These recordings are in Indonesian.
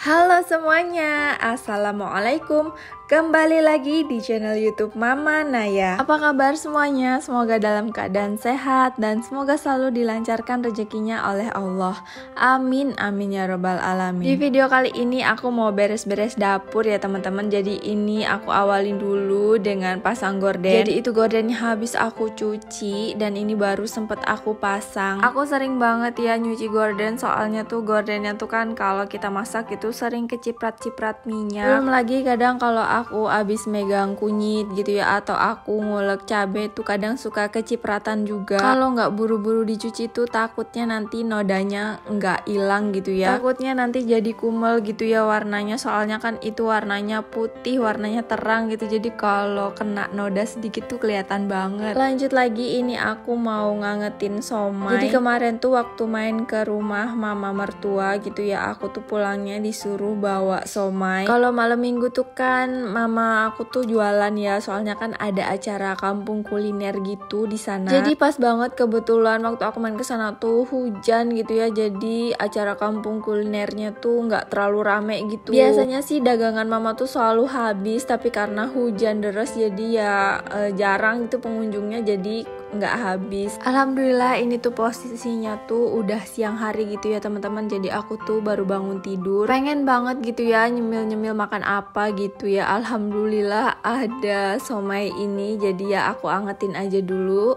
Halo semuanya, assalamualaikum. Kembali lagi di channel YouTube Mama Naya. Apa kabar semuanya? Semoga dalam keadaan sehat dan semoga selalu dilancarkan rezekinya oleh Allah. Amin, amin ya robbal alamin. Di video kali ini aku mau beres-beres dapur ya teman-teman. Jadi ini aku awalin dulu dengan pasang gorden. Jadi itu gordennya habis aku cuci dan ini baru sempet aku pasang. Aku sering banget ya nyuci gorden, soalnya tuh gordennya tuh kan kalau kita masak itu sering keciprat-ciprat minyak. Belum lagi kadang kalau aku abis megang kunyit gitu ya, atau aku ngulek cabai tuh kadang suka kecipratan juga. Kalau nggak buru-buru dicuci tuh takutnya nanti nodanya nggak hilang gitu ya. Takutnya nanti jadi kumel gitu ya warnanya, soalnya kan itu warnanya putih, warnanya terang gitu. Jadi kalau kena noda sedikit tuh kelihatan banget. Lanjut lagi, ini aku mau ngangetin somai. Jadi kemarin tuh waktu main ke rumah mama mertua gitu ya, aku tuh pulangnya disuruh bawa somai. Kalau malam minggu tuh kan mama aku tuh jualan ya, soalnya kan ada acara kampung kuliner gitu di sana. Jadi pas banget kebetulan waktu aku main ke sana tuh hujan gitu ya, jadi acara kampung kulinernya tuh nggak terlalu rame gitu. Biasanya sih dagangan mama tuh selalu habis, tapi karena hujan deras jadi ya jarang gitu pengunjungnya, jadi nggak habis. Alhamdulillah ini tuh posisinya tuh udah siang hari gitu ya teman-teman, jadi aku tuh baru bangun tidur, pengen banget gitu ya nyemil-nyemil makan apa gitu ya. Alhamdulillah ada somai ini, jadi ya aku angetin aja dulu.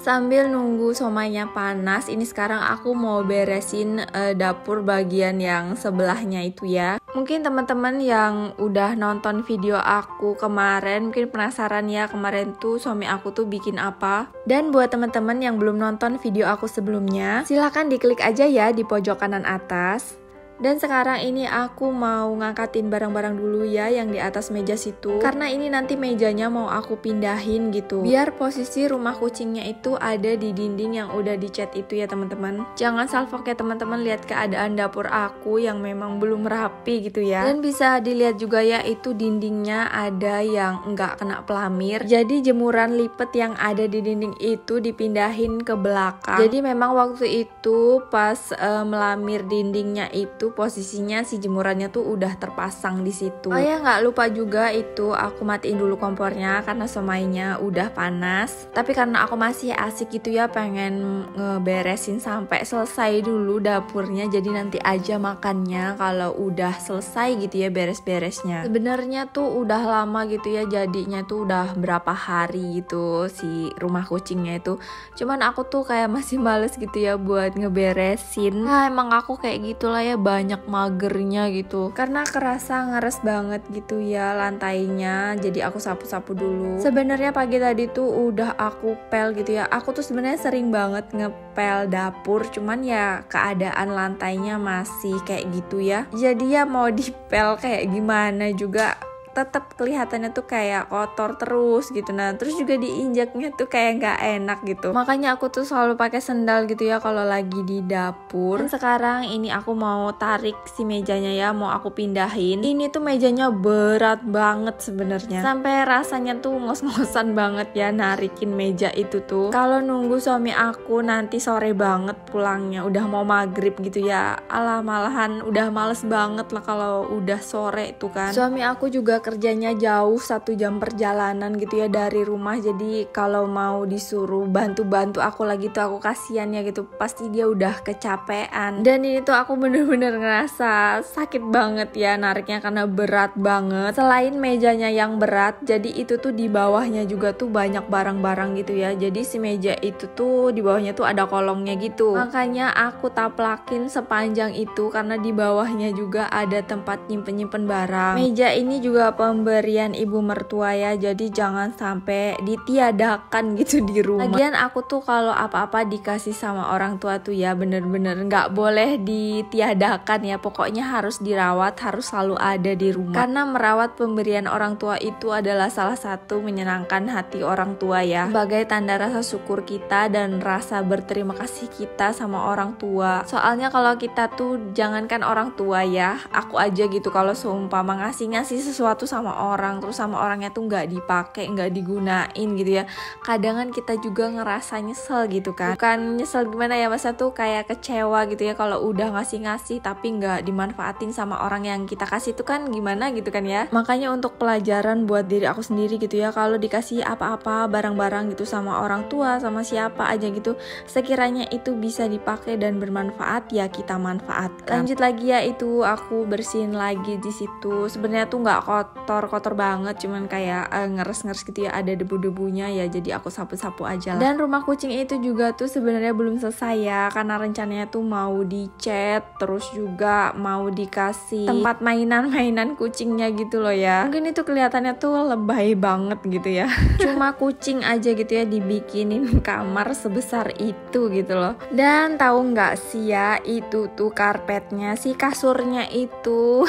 Sambil nunggu somainya panas, ini sekarang aku mau beresin dapur bagian yang sebelahnya itu ya. Mungkin teman-teman yang udah nonton video aku kemarin mungkin penasaran ya, kemarin tuh suami aku tuh bikin apa. Dan buat teman-teman yang belum nonton video aku sebelumnya, silahkan diklik aja ya di pojok kanan atas. Dan sekarang ini aku mau ngangkatin barang-barang dulu ya yang di atas meja situ, karena ini nanti mejanya mau aku pindahin gitu, biar posisi rumah kucingnya itu ada di dinding yang udah dicat itu ya teman-teman. Jangan salfok ya teman-teman, lihat keadaan dapur aku yang memang belum rapi gitu ya. Dan bisa dilihat juga ya, itu dindingnya ada yang nggak kena pelamir, jadi jemuran lipet yang ada di dinding itu dipindahin ke belakang. Jadi memang waktu itu pas melamir dindingnya itu posisinya si jemurannya tuh udah terpasang di situ. Oh ya, nggak lupa juga itu aku matiin dulu kompornya karena somainya udah panas. Tapi karena aku masih asik gitu ya, pengen ngeberesin sampai selesai dulu dapurnya, jadi nanti aja makannya kalau udah selesai gitu ya beres-beresnya. Sebenarnya tuh udah lama gitu ya, jadinya tuh udah berapa hari gitu si rumah kucingnya itu. Cuman aku tuh kayak masih males gitu ya buat ngeberesin. Nah emang aku kayak gitulah ya, banyak magernya gitu, karena kerasa ngeres banget gitu ya lantainya. Jadi aku sapu-sapu dulu. Sebenarnya pagi tadi tuh udah aku pel gitu ya. Aku tuh sebenarnya sering banget ngepel dapur, cuman ya keadaan lantainya masih kayak gitu ya, jadi ya mau dipel kayak gimana juga tetap kelihatannya tuh kayak kotor terus gitu. Nah terus juga diinjaknya tuh kayak nggak enak gitu, makanya aku tuh selalu pakai sendal gitu ya kalau lagi di dapur. Dan sekarang ini aku mau tarik si mejanya ya, mau aku pindahin. Ini tuh mejanya berat banget sebenarnya, sampai rasanya tuh ngos-ngosan banget ya narikin meja itu tuh. Kalau nunggu suami aku nanti sore banget pulangnya, udah mau maghrib gitu ya, alah malahan udah males banget lah kalau udah sore tuh kan. Suami aku juga kerjanya jauh 1 jam perjalanan gitu ya dari rumah, jadi kalau mau disuruh bantu-bantu aku lagi tuh aku kasihan ya gitu, pasti dia udah kecapean. Dan ini tuh aku bener-bener ngerasa sakit banget ya nariknya karena berat banget. Selain mejanya yang berat, jadi itu tuh di bawahnya juga tuh banyak barang-barang gitu ya, jadi si meja itu tuh di bawahnya tuh ada kolongnya gitu, makanya aku taplakin sepanjang itu karena di bawahnya juga ada tempat nyimpen-nyimpen barang. Meja ini juga pemberian ibu mertua ya, jadi jangan sampai ditiadakan gitu di rumah. Lagian aku tuh kalau apa-apa dikasih sama orang tua tuh ya bener-bener nggak boleh ditiadakan ya, pokoknya harus dirawat, harus selalu ada di rumah. Karena merawat pemberian orang tua itu adalah salah satu menyenangkan hati orang tua ya, sebagai tanda rasa syukur kita dan rasa berterima kasih kita sama orang tua. Soalnya kalau kita tuh jangankan orang tua ya, aku aja gitu kalau seumpama ngasih sesuatu sama orang terus sama orangnya tuh nggak dipakai, nggak digunain gitu ya, kadang kan kita juga ngerasa nyesel gitu kan. Bukan nyesel gimana ya, masa tuh kayak kecewa gitu ya kalau udah ngasih tapi nggak dimanfaatin sama orang yang kita kasih itu kan gimana gitu kan ya. Makanya untuk pelajaran buat diri aku sendiri gitu ya, kalau dikasih apa-apa barang-barang gitu sama orang tua, sama siapa aja gitu, sekiranya itu bisa dipakai dan bermanfaat ya kita manfaatkan. Lanjut lagi ya, itu aku bersihin lagi di situ. Sebenarnya tuh nggak kotor banget, cuman kayak ngeres gitu ya, ada debu-debunya ya, jadi aku sapu-sapu aja lah. Dan rumah kucing itu juga tuh sebenarnya belum selesai ya, karena rencananya tuh mau dicat, terus juga mau dikasih tempat mainan kucingnya gitu loh ya. Mungkin itu kelihatannya tuh lebay banget gitu ya. Cuma kucing aja gitu ya dibikinin kamar sebesar itu gitu loh. Dan tahu nggak sih ya, itu tuh karpetnya, si kasurnya itu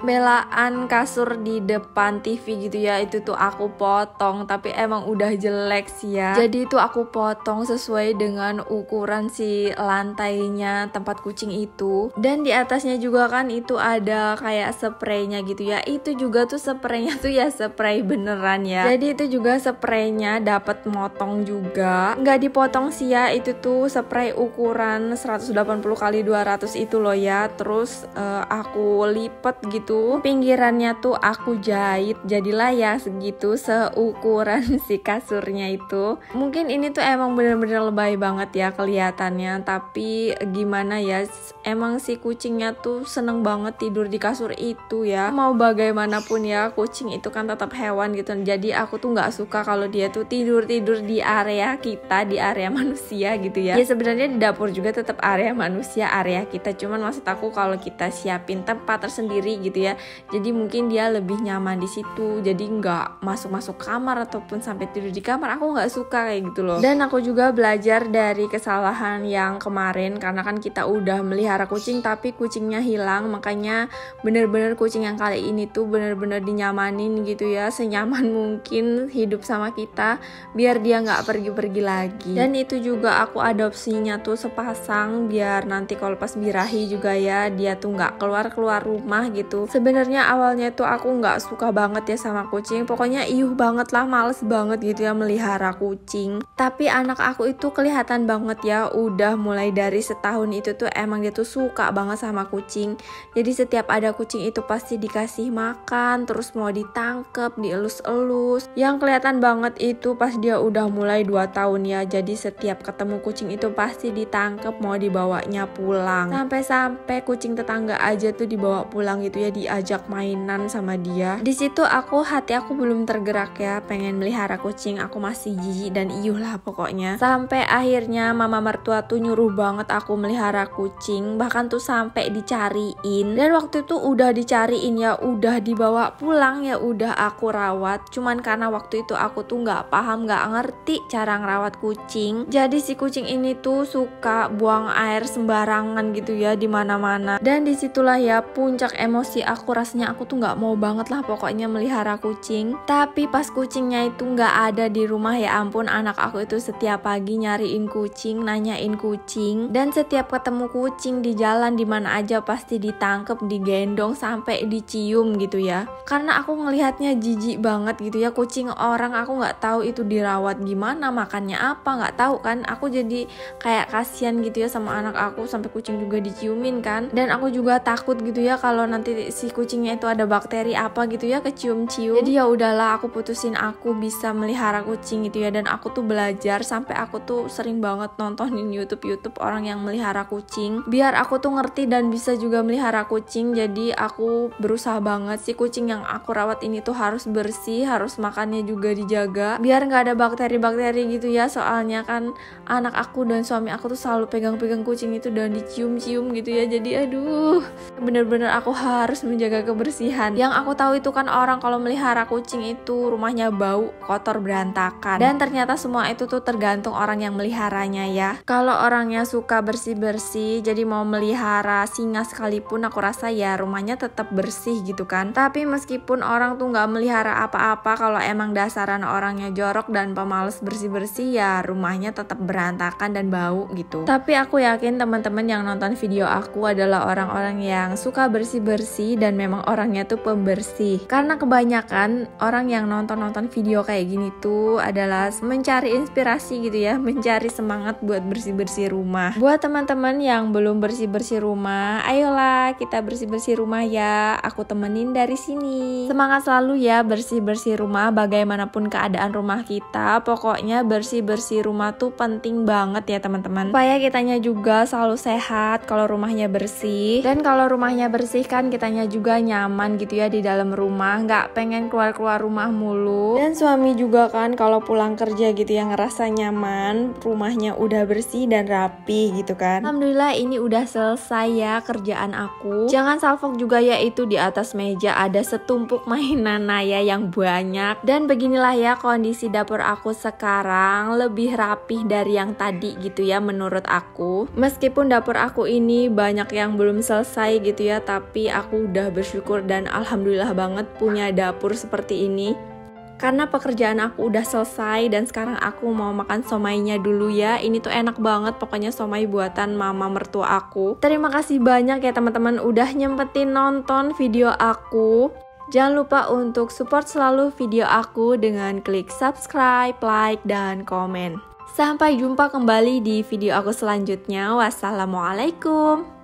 belaan kasur di depan TV gitu ya, itu tuh aku potong, tapi emang udah jelek sih ya. Jadi itu aku potong sesuai dengan ukuran si lantainya tempat kucing itu. Dan di atasnya juga kan itu ada kayak spraynya gitu ya, itu juga tuh spraynya tuh ya spray beneran ya. Jadi itu juga spraynya dapat motong juga, nggak dipotong sih ya, itu tuh spray ukuran 180x200 itu loh ya. Terus aku lipet gitu, pinggirannya tuh aku jahit, jadilah ya segitu seukuran si kasurnya itu. Mungkin ini tuh emang bener-bener lebay banget ya kelihatannya, tapi gimana ya, emang si kucingnya tuh seneng banget tidur di kasur itu ya. Mau bagaimanapun ya, kucing itu kan tetap hewan gitu, jadi aku tuh nggak suka kalau dia tuh tidur di area kita, di area manusia gitu ya. Ya sebenarnya di dapur juga tetap area manusia, area kita, cuman maksud aku kalau kita siapin tempat tersendiri gitu ya, jadi mungkin dia lebih nyaman di situ, jadi nggak masuk kamar ataupun sampai tidur di kamar. Aku nggak suka kayak gitu loh. Dan aku juga belajar dari kesalahan yang kemarin, karena kan kita udah melihara kucing tapi kucingnya hilang, makanya bener-bener kucing yang kali ini tuh bener-bener dinyamanin gitu ya, senyaman mungkin hidup sama kita biar dia nggak pergi-pergi lagi. Dan itu juga aku adopsinya tuh sepasang, biar nanti kalau pas birahi juga ya dia tuh nggak keluar rumah gitu. Sebenarnya awalnya tuh aku nggak suka banget ya sama kucing, pokoknya iuh banget lah, males banget gitu ya melihara kucing. Tapi anak aku itu kelihatan banget ya, udah mulai dari setahun itu tuh emang dia tuh suka banget sama kucing. Jadi setiap ada kucing itu pasti dikasih makan, terus mau ditangkep, dielus-elus. Yang kelihatan banget itu pas dia udah mulai 2 tahun ya, jadi setiap ketemu kucing itu pasti ditangkep, mau dibawanya pulang. Sampai kucing tetangga aja tuh dibawa pulang gitu ya, diajak mainan sama dia. Di situ hati aku belum tergerak ya pengen melihara kucing, aku masih jijik dan iuh lah pokoknya. Sampai akhirnya mama mertua tuh nyuruh banget aku melihara kucing, bahkan tuh sampai dicariin. Dan waktu itu udah dicariin ya, udah dibawa pulang ya, udah aku rawat. Cuman karena waktu itu aku tuh nggak paham, nggak ngerti cara ngerawat kucing. Jadi si kucing ini tuh suka buang air sembarangan gitu ya di mana-mana. Dan disitulah ya puncak emosi aku, rasanya aku tuh nggak mau banget lah pokoknya melihara kucing. Tapi pas kucingnya itu nggak ada di rumah, ya ampun, anak aku itu setiap pagi nyariin kucing, nanyain kucing, dan setiap ketemu kucing di jalan di mana aja pasti ditangkep, digendong sampai dicium gitu ya. Karena aku ngelihatnya jijik banget gitu ya, kucing orang aku nggak tahu itu dirawat gimana, makannya apa nggak tahu kan. Aku jadi kayak kasihan gitu ya sama anak aku, sampai kucing juga diciumin kan. Dan aku juga takut gitu ya kalau nanti si kucingnya itu ada bakteri apa gitu ya, kecium-cium. Jadi ya udahlah, aku putusin aku bisa melihara kucing gitu ya. Dan aku tuh belajar, sampai aku tuh sering banget nontonin YouTube orang yang melihara kucing, biar aku tuh ngerti dan bisa juga melihara kucing. Jadi aku berusaha banget si kucing yang aku rawat ini tuh harus bersih, harus makannya juga dijaga biar nggak ada bakteri-bakteri gitu ya. Soalnya kan anak aku dan suami aku tuh selalu pegang-pegang kucing itu dan dicium-cium gitu ya. Jadi aduh, bener-bener aku harus menjaga kebersihan Yang aku tahu itu kan orang kalau melihara kucing itu rumahnya bau, kotor, berantakan. Dan ternyata semua itu tuh tergantung orang yang meliharanya ya. Kalau orangnya suka bersih-bersih, jadi mau melihara singa sekalipun aku rasa ya rumahnya tetap bersih gitu kan. Tapi meskipun orang tuh nggak melihara apa-apa, kalau emang dasaran orangnya jorok dan pemalas bersih-bersih ya rumahnya tetap berantakan dan bau gitu. Tapi aku yakin teman-teman yang nonton video aku adalah orang-orang yang suka bersih-bersih dan memang orangnya tuh pembersih. Karena kebanyakan orang yang nonton video kayak gini tuh adalah mencari inspirasi gitu ya, mencari semangat buat bersih-bersih rumah. Buat teman-teman yang belum bersih-bersih rumah, ayolah kita bersih-bersih rumah ya. Aku temenin dari sini. Semangat selalu ya bersih-bersih rumah bagaimanapun keadaan rumah kita. Pokoknya bersih-bersih rumah tuh penting banget ya teman-teman. Supaya kitanya juga selalu sehat kalau rumahnya bersih. Dan kalau rumahnya bersih kan kitanya juga nyaman gitu ya di dalam rumah, nggak pengen keluar-keluar rumah mulu. Dan suami juga kan kalau pulang kerja gitu ya ngerasa nyaman, rumahnya udah bersih dan rapi gitu kan. Alhamdulillah ini udah selesai ya kerjaan aku. Jangan salfok juga ya, itu di atas meja ada setumpuk mainan Naya yang banyak. Dan beginilah ya kondisi dapur aku sekarang, lebih rapih dari yang tadi gitu ya menurut aku. Meskipun dapur aku ini banyak yang belum selesai gitu ya, tapi aku udah bersyukur dan alhamdulillah banget punya dapur seperti ini. Karena pekerjaan aku udah selesai dan sekarang aku mau makan somainya dulu ya. Ini tuh enak banget pokoknya, somai buatan mama mertua aku. Terima kasih banyak ya teman-teman udah nyempetin nonton video aku. Jangan lupa untuk support selalu video aku dengan klik subscribe, like, dan komen. Sampai jumpa kembali di video aku selanjutnya. Wassalamualaikum.